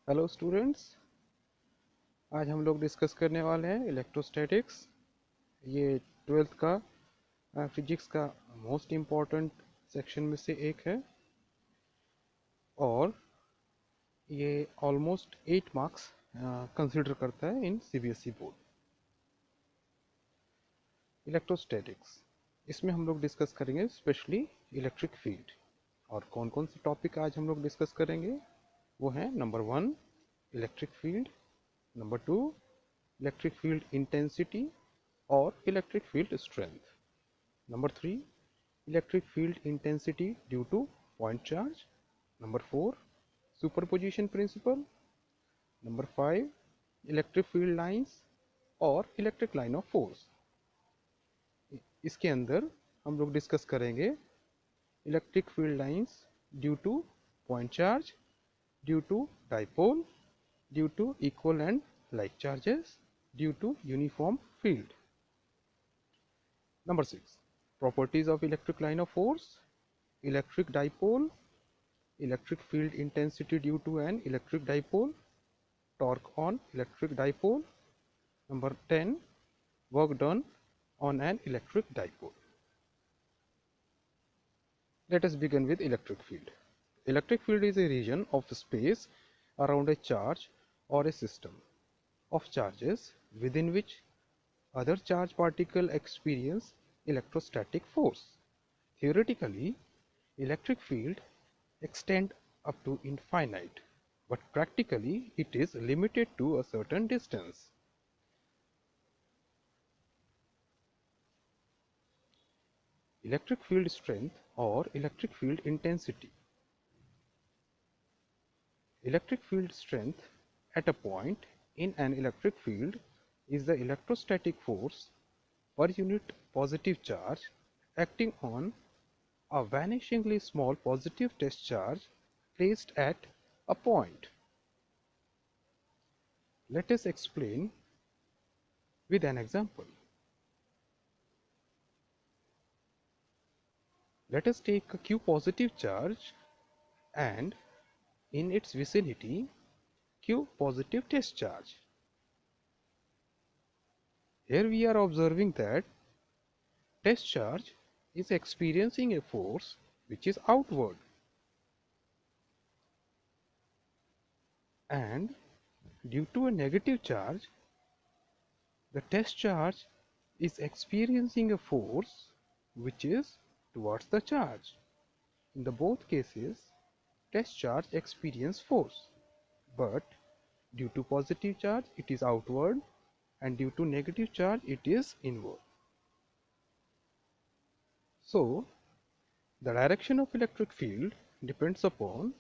Hello students, आज हम लोग डिस्कस करने वाले हैं इलेक्ट्रोस्टैटिक्स। ये ट्वेल्थ का फिजिक्स का मोस्ट इम्पॉर्टेंट सेक्शन में से एक है और ये ऑलमोस्ट 8 मार्क्स कंसिडर करता है इन सीबीएसई बोर्ड। इलेक्ट्रोस्टैटिक्स, इसमें हम लोग डिस्कस करेंगे स्पेशली इलेक्ट्रिक फील्ड। और कौन कौन से टॉपिक आज हम लोग डिस्कस करेंगे वो हैं: number 1 electric field, number 2 electric field intensity और electric field strength, number 3 electric field intensity due to point charge, number 4 superposition principle, number 5 electric field lines और electric line of force। इसके अंदर हम लोग डिस्कस करेंगे electric field lines due to point charge, due to dipole, due to equal and like charges, due to uniform field. Number 6 properties of electric line of force, electric dipole, electric field intensity due to an electric dipole, torque on electric dipole. Number 10 work done on an electric dipole. Let us begin with electric field. Electric field is a region of space around a charge or a system of charges within which other charged particles experience electrostatic force. Theoretically, electric field extend up to infinite, but practically it is limited to a certain distance. Electric field strength or electric field intensity. Electric field strength at a point in an electric field is the electrostatic force per unit positive charge acting on a vanishingly small positive test charge placed at a point. Let us explain with an example. Let us take a Q positive charge and in its vicinity Q positive test charge. Here we are observing that test charge is experiencing a force which is outward, and due to a negative charge the test charge is experiencing a force which is towards the charge. In the both cases test charge experience force, but due to positive charge it is outward and due to negative charge it is inward. So the direction of electric field depends upon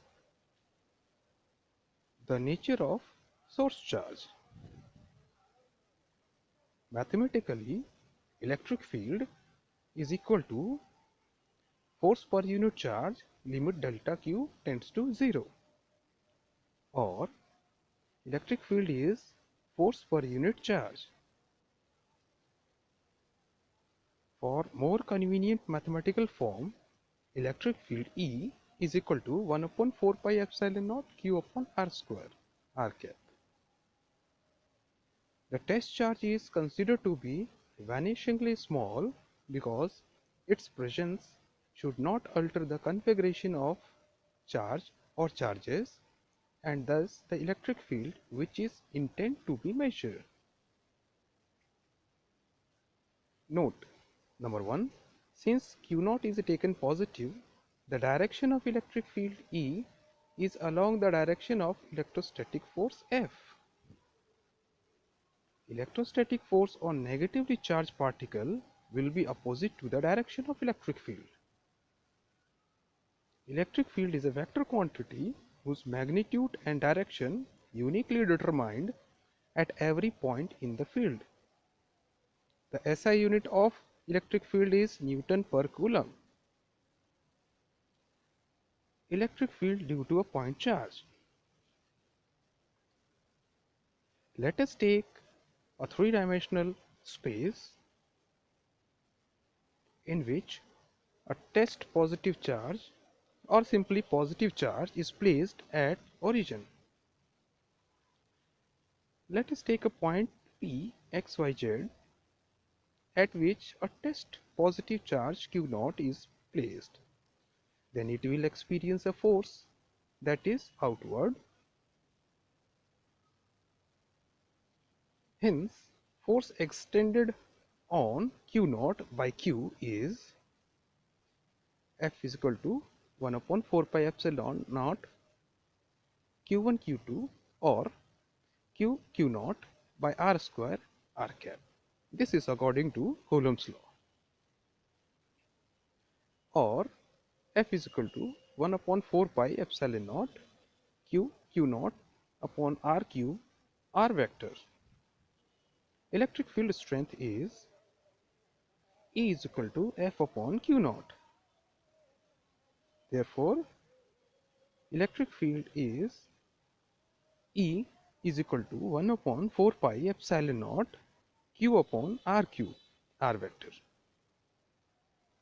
the nature of source charge. Mathematically, electric field is equal to force per unit charge limit delta Q tends to 0, or electric field is force per unit charge. For more convenient mathematical form, electric field E is equal to 1 upon 4 pi epsilon naught Q upon R square R cap. The test charge is considered to be vanishingly small because its presence should not alter the configuration of charge or charges, and thus the electric field which is intended to be measured. Note: number 1, since Q0 is taken positive, the direction of electric field E is along the direction of electrostatic force F. Electrostatic force on negatively charged particle will be opposite to the direction of electric field. Electric field is a vector quantity whose magnitude and direction uniquely determined at every point in the field. The SI unit of electric field is Newton per Coulomb. Electric field due to a point charge. Let us take a three-dimensional space in which a test positive charge or simply positive charge is placed at origin. Let us take a point P x y z at which a test positive charge Q naught is placed. Then it will experience a force that is outward. Hence, force extended on Q naught by Q is F is equal to 1 upon 4 pi epsilon naught Q1 Q2 or Q naught by R square R cap. This is according to Coulomb's law. Or F is equal to 1 upon 4 pi epsilon naught Q naught upon R cube R vector. Electric field strength is E is equal to F upon Q naught. Therefore, electric field is E is equal to 1 upon 4 pi epsilon naught Q upon R cube R vector.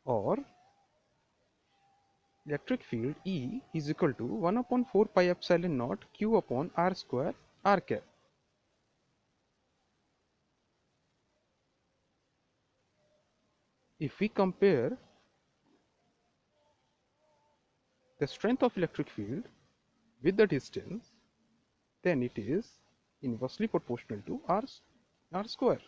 Or electric field E is equal to 1 upon 4 pi epsilon naught Q upon R square R cap. If we compare the strength of electric field with the distance, then it is inversely proportional to R square.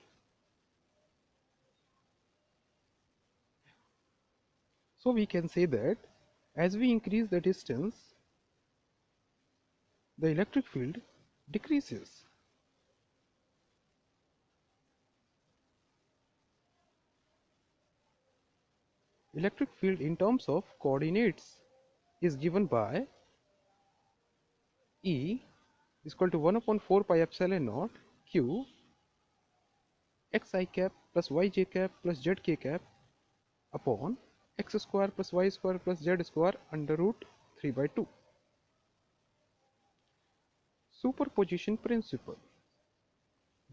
So we can say that as we increase the distance, the electric field decreases. Electric field in terms of coordinates is given by E is equal to 1 upon 4 pi epsilon naught Q xi cap plus yj cap plus zk cap upon x square plus y square plus z square under root 3 by 2. Superposition principle.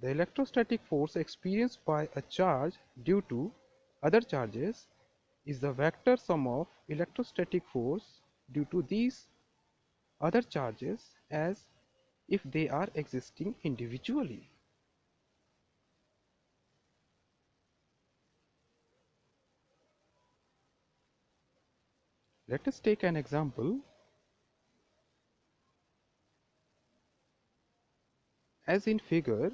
The electrostatic force experienced by a charge due to other charges is the vector sum of electrostatic force due to these other charges as if they are existing individually. Let us take an example. As in figure,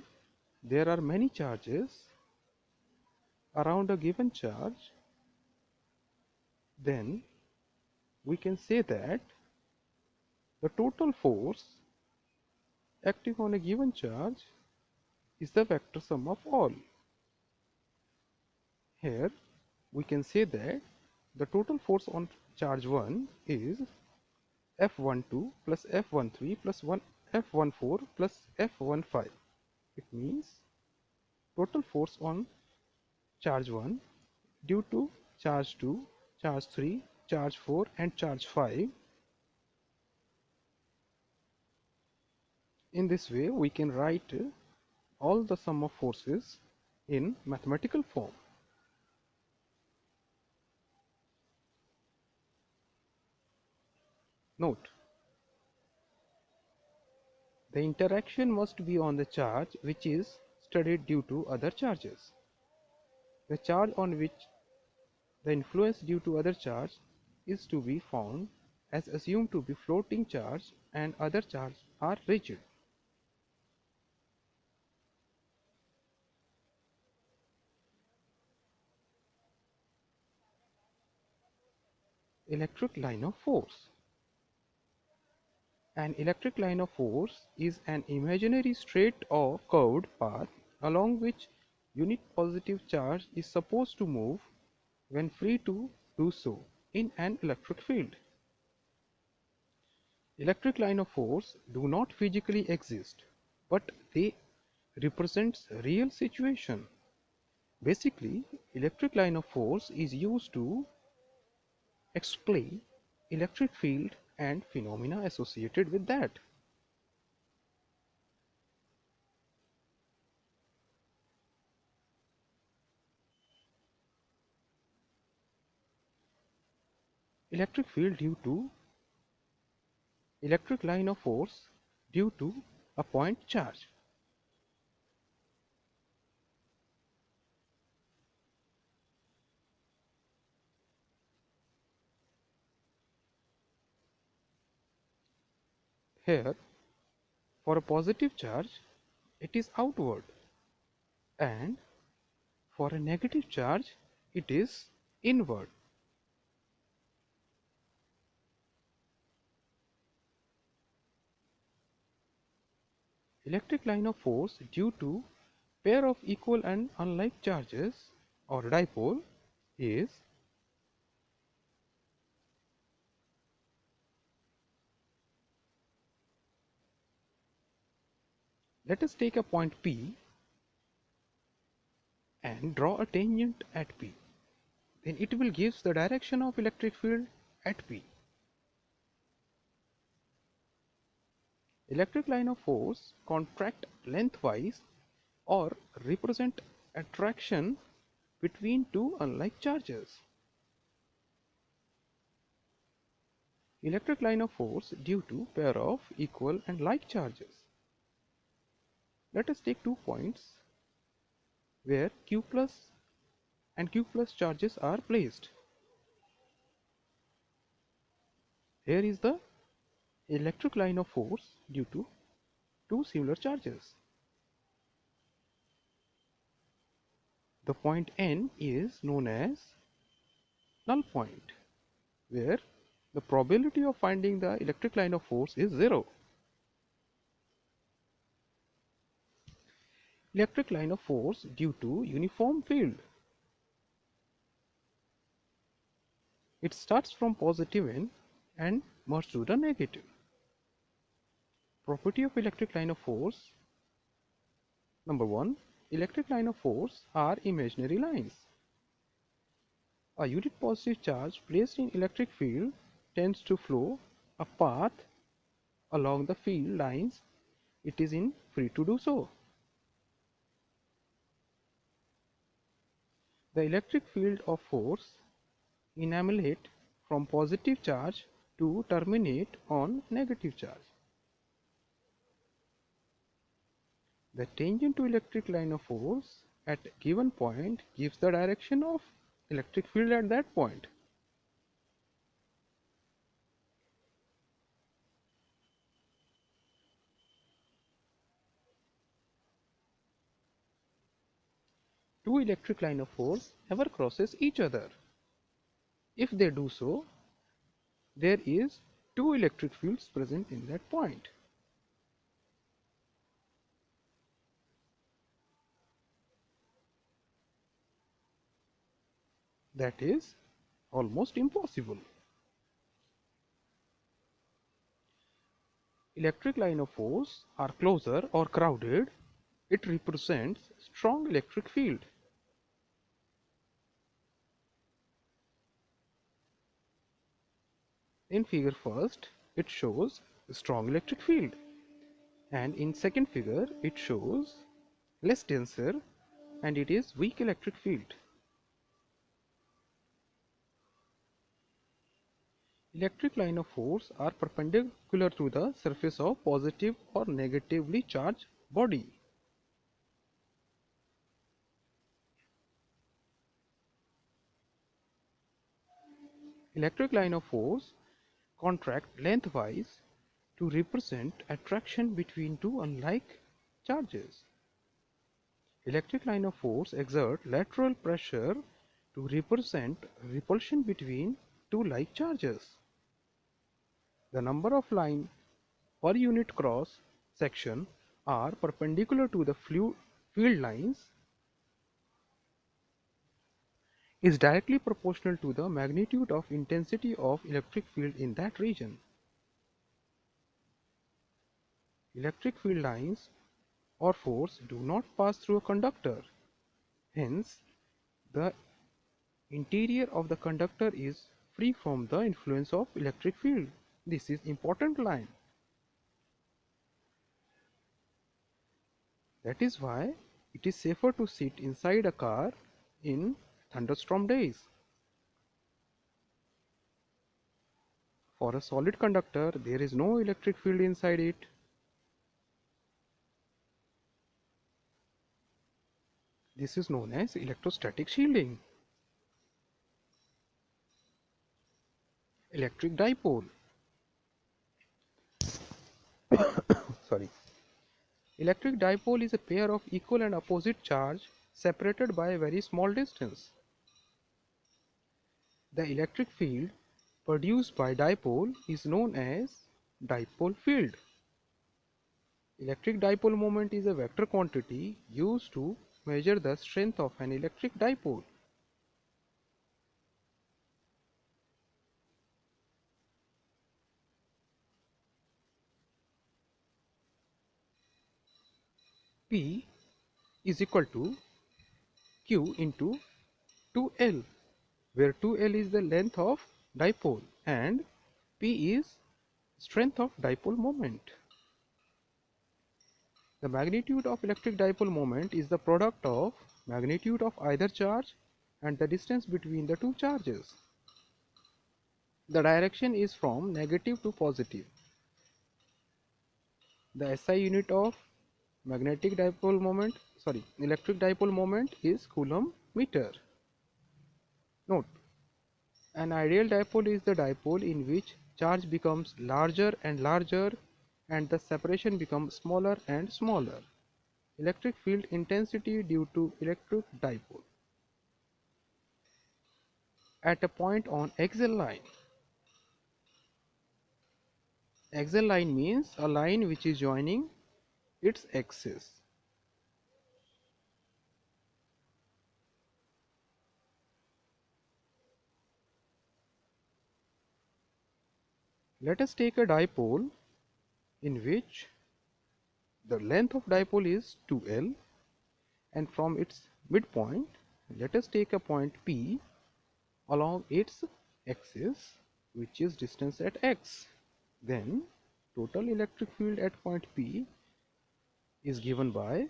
there are many charges around a given charge. Then we can say that the total force acting on a given charge is the vector sum of all. Here we can say that the total force on charge 1 is F12 plus F13 plus F14 plus F15. It means total force on charge 1 due to charge 2, charge 3, charge 4 and charge 5. In this way we can write all the sum of forces in mathematical form. Note, the interaction must be on the charge which is studied due to other charges. The charge on which the influence due to other charge is to be found as assumed to be floating charge and other charge are rigid. Electric line of force. An electric line of force is an imaginary straight or curved path along which unit positive charge is supposed to move when free to do so in an electric field. Electric line of force do not physically exist, but they represents real situation. Basically, electric line of force is used to explain electric field and phenomena associated with that. Electric field due to electric line of force due to a point charge. Here, for a positive charge, it is outward, and for a negative charge, it is inward. Electric line of force due to pair of equal and unlike charges or dipole is, let us take a point P and draw a tangent at P. Then it will give the direction of electric field at P. Electric line of force contract lengthwise or represent attraction between two unlike charges. Electric line of force due to pair of equal and like charges. Let us take 2 points where Q plus and Q plus charges are placed. Here is the electric line of force due to two similar charges. The point N is known as null point, where the probability of finding the electric line of force is 0. Electric line of force due to uniform field. It starts from positive N and moves to the negative. Property of electric line of force. Number 1. Electric line of force are imaginary lines. A unit positive charge placed in electric field tends to flow a path along the field lines it is in free to do so. The electric field of force emanate from positive charge to terminate on negative charge. The tangent to electric line of force at a given point gives the direction of electric field at that point. Two electric line of force never crosses each other. If they do so, there is two electric fields present in that point. That is almost impossible. Electric line of force are closer or crowded. It represents strong electric field. In figure first, it shows strong electric field, and in second figure it shows less denser and it is weak electric field. Electric line of force are perpendicular to the surface of positive or negatively charged body. Electric line of force contract lengthwise to represent attraction between two unlike charges. Electric line of force exert lateral pressure to represent repulsion between two like charges. The number of line per unit cross section are perpendicular to the field lines is directly proportional to the magnitude of intensity of electric field in that region. Electric field lines or force do not pass through a conductor. Hence, the interior of the conductor is free from the influence of electric field. This is important line. That is why it is safer to sit inside a car in thunderstorm days. For a solid conductor, there is no electric field inside it. This is known as electrostatic shielding. Electric dipole. Sorry. Electric dipole is a pair of equal and opposite charge separated by a very small distance. The electric field produced by dipole is known as dipole field. Electric dipole moment is a vector quantity used to measure the strength of an electric dipole. P is equal to Q into 2L, where 2L is the length of dipole and P is strength of dipole moment. The magnitude of electric dipole moment is the product of magnitude of either charge and the distance between the two charges. The direction is from negative to positive. The SI unit of electric dipole moment is coulomb meter. Note, an ideal dipole is the dipole in which charge becomes larger and larger and the separation becomes smaller and smaller. Electric field intensity due to electric dipole. At a point on axial line. Axial line means a line which is joining its axis. Let us take a dipole in which the length of dipole is 2L, and from its midpoint let us take a point P along its axis, which is distance at x. Then total electric field at point P is given by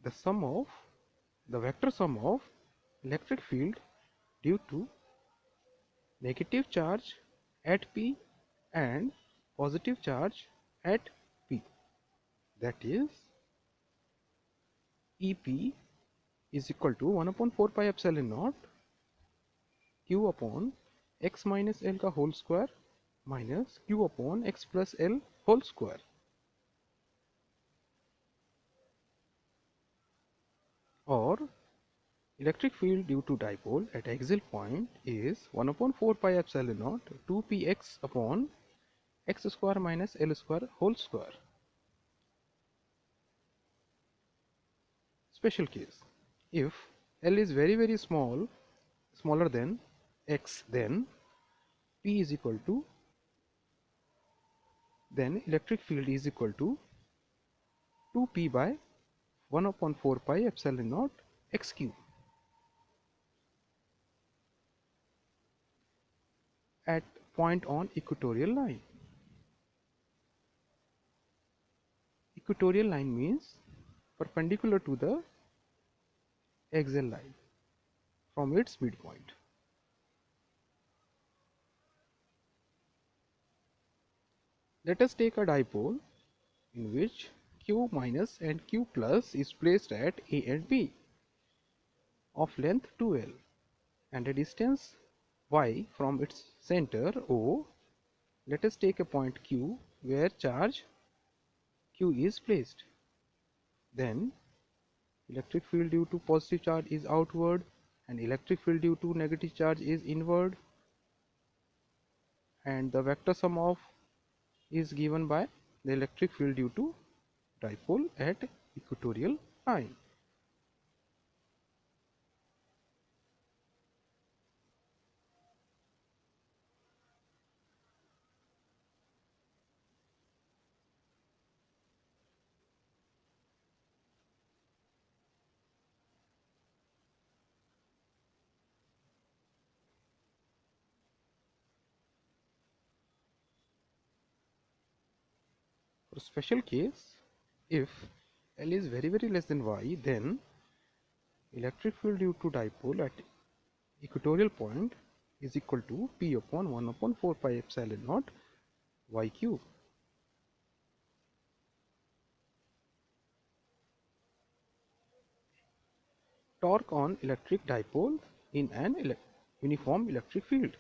the sum of the vector sum of electric field due to negative charge at P and positive charge at P, that is EP is equal to 1 upon 4 pi epsilon naught Q upon x minus L का whole square minus Q upon x plus L whole square. Or electric field due to dipole at axial point is 1 upon 4 pi epsilon naught 2 px upon x square minus L square whole square. Special case, if L is very small, smaller than x, then P is equal to, then electric field is equal to 2p by 1 upon 4 pi epsilon naught x cube. At point on equatorial line. Equatorial line means perpendicular to the axial line from its midpoint. Let us take a dipole in which Q minus and Q plus is placed at A and B of length 2L and a distance y from its center O. Let us take a point Q where charge Q is placed. Then electric field due to positive charge is outward and electric field due to negative charge is inward, and the vector sum of is given by the electric field due to dipole at equatorial line. For special case, if L is very less than y, then electric field due to dipole at equatorial point is equal to P upon 1 upon 4 pi epsilon naught y cube. Torque on electric dipole in an uniform electric field.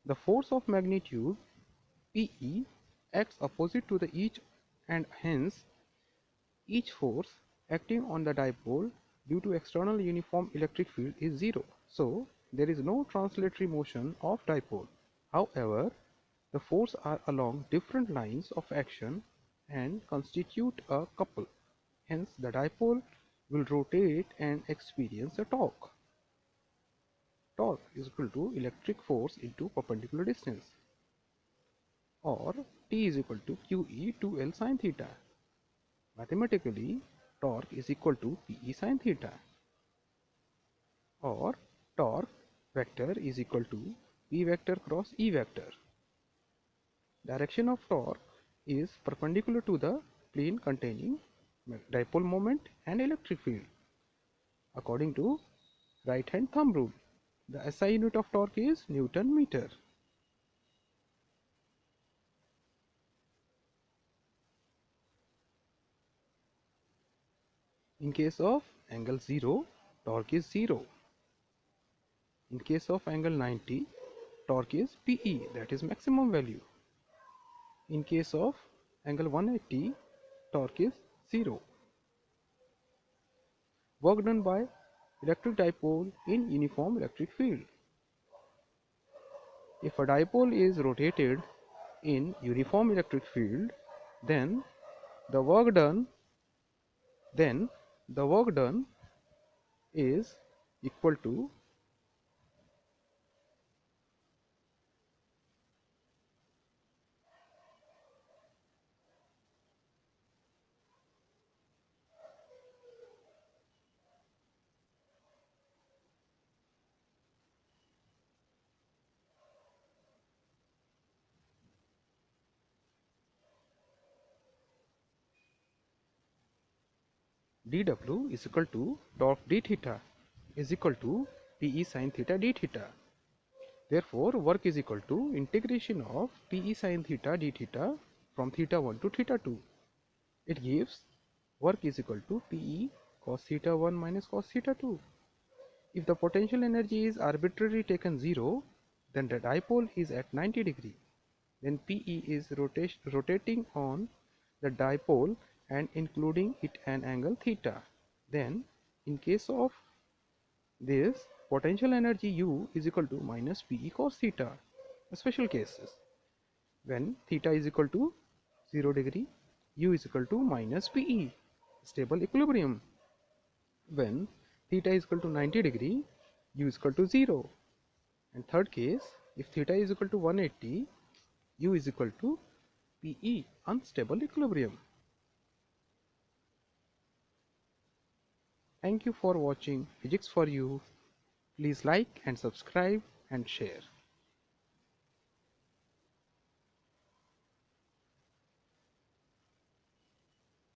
The force of magnitude PE acts opposite to the each, and hence each force acting on the dipole due to external uniform electric field is zero. So there is no translatory motion of dipole. However, the forces are along different lines of action and constitute a couple. Hence the dipole will rotate and experience a torque. Torque is equal to electric force into perpendicular distance, or T is equal to QE 2L sin theta. Mathematically, torque is equal to PE sin theta, or torque vector is equal to P vector cross E vector. Direction of torque is perpendicular to the plane containing dipole moment and electric field. According to right hand thumb rule, the SI unit of torque is Newton meter. In case of angle 0, torque is 0. In case of angle 90, torque is PE, that is maximum value. In case of angle 180, torque is 0. Work done by electric dipole in uniform electric field. If a dipole is rotated in uniform electric field, then the work done then the work done is equal to dw is equal to torque d theta is equal to Pe sin theta d theta. Therefore, work is equal to integration of Pe sin theta d theta from theta 1 to theta 2. It gives work is equal to Pe cos theta 1 minus cos theta 2. If the potential energy is arbitrarily taken 0, then the dipole is at 90 degree. Then PE is rotating on the dipole and including it an angle theta. Then in case of this, potential energy U is equal to minus PE cos theta. Special cases, when theta is equal to 0 degree, U is equal to minus PE, stable equilibrium. When theta is equal to 90 degree, U is equal to 0. And third case, if theta is equal to 180, U is equal to PE, unstable equilibrium. Thank you for watching Physics for You. Please like and subscribe and share.